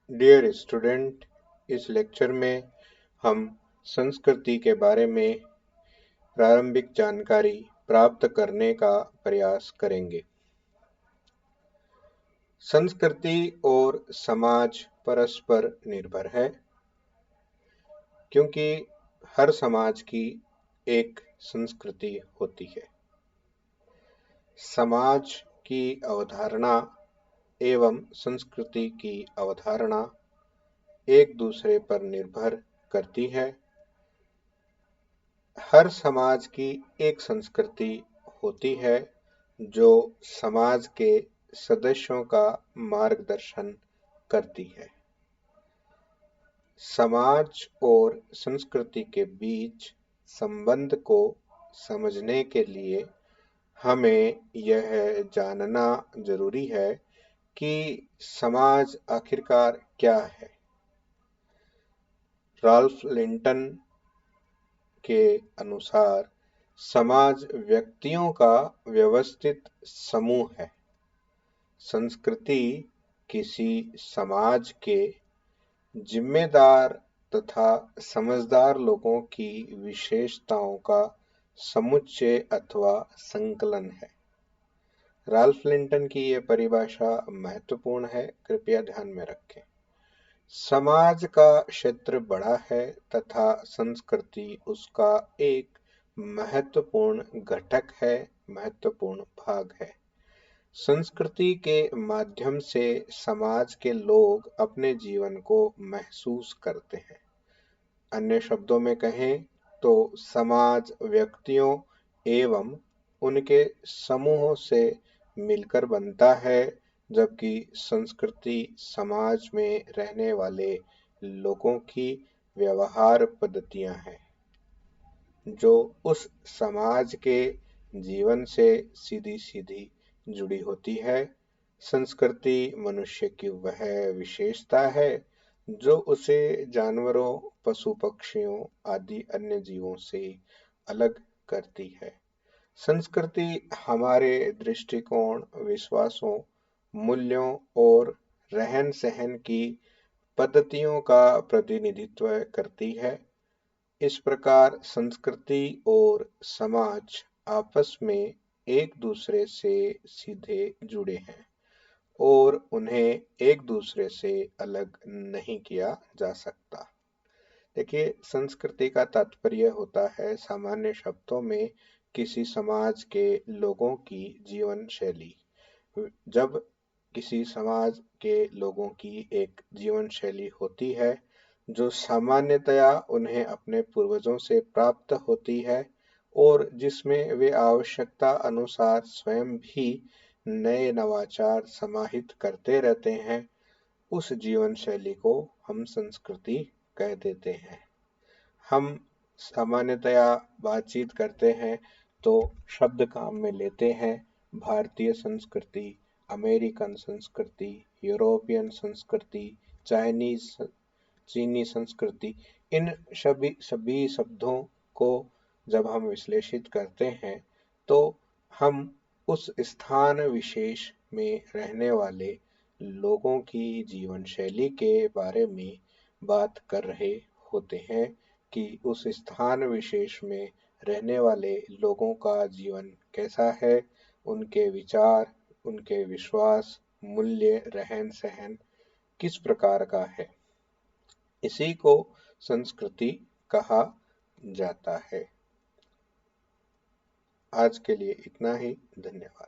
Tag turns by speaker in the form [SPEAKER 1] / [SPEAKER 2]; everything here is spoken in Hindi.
[SPEAKER 1] डियर स्टूडेंट, इस लेक्चर में हम संस्कृति के बारे में प्रारंभिक जानकारी प्राप्त करने का प्रयास करेंगे। संस्कृति और समाज परस्पर निर्भर है, क्योंकि हर समाज की एक संस्कृति होती है। समाज की अवधारणा एवं संस्कृति की अवधारणा एक दूसरे पर निर्भर करती है। हर समाज की एक संस्कृति होती है जो समाज के सदस्यों का मार्गदर्शन करती है। समाज और संस्कृति के बीच संबंध को समझने के लिए हमें यह जानना जरूरी है कि समाज आखिरकार क्या है। राल्फ लिंटन के अनुसार समाज व्यक्तियों का व्यवस्थित समूह है। संस्कृति किसी समाज के जिम्मेदार तथा समझदार लोगों की विशेषताओं का समुच्चय अथवा संकलन है। राल्फ लिंटन की यह परिभाषा महत्वपूर्ण है, कृपया ध्यान में रखें। समाज का क्षेत्र बड़ा है तथा संस्कृति उसका एक महत्वपूर्ण घटक है, महत्वपूर्ण भाग है। संस्कृति के माध्यम से समाज के लोग अपने जीवन को महसूस करते हैं। अन्य शब्दों में कहें तो समाज व्यक्तियों एवं उनके समूहों से मिलकर बनता है, जबकि संस्कृति समाज में रहने वाले लोगों की व्यवहार पद्धतियां हैं, जो उस समाज के जीवन से सीधी सीधी जुड़ी होती है। संस्कृति मनुष्य की वह विशेषता है जो उसे जानवरों, पशु पक्षियों आदि अन्य जीवों से अलग करती है। संस्कृति हमारे दृष्टिकोण, विश्वासों, मूल्यों और रहन सहन की पद्धतियों का प्रतिनिधित्व करती है। इस प्रकार संस्कृति और समाज आपस में एक दूसरे से सीधे जुड़े हैं और उन्हें एक दूसरे से अलग नहीं किया जा सकता। देखिए, संस्कृति का तात्पर्य होता है सामान्य शब्दों में किसी समाज के लोगों की जीवन शैली। जब किसी समाज के लोगों की एक जीवन शैली होती है जो सामान्यतया उन्हें अपने पूर्वजों से प्राप्त होती है और जिसमें वे आवश्यकता अनुसार स्वयं भी नए नवाचार समाहित करते रहते हैं, उस जीवन शैली को हम संस्कृति कह देते हैं। हम सामान्यतया बातचीत करते हैं तो शब्द काम में लेते हैं भारतीय संस्कृति, अमेरिकन संस्कृति, यूरोपियन संस्कृति, चाइनीज चीनी संस्कृति। इन सभी सभी शब्दों को जब हम विश्लेषित करते हैं तो हम उस स्थान विशेष में रहने वाले लोगों की जीवन शैली के बारे में बात कर रहे होते हैं कि उस स्थान विशेष में रहने वाले लोगों का जीवन कैसा है, उनके विचार, उनके विश्वास, मूल्य, रहन सहन किस प्रकार का है। इसी को संस्कृति कहा जाता है। आज के लिए इतना ही। धन्यवाद।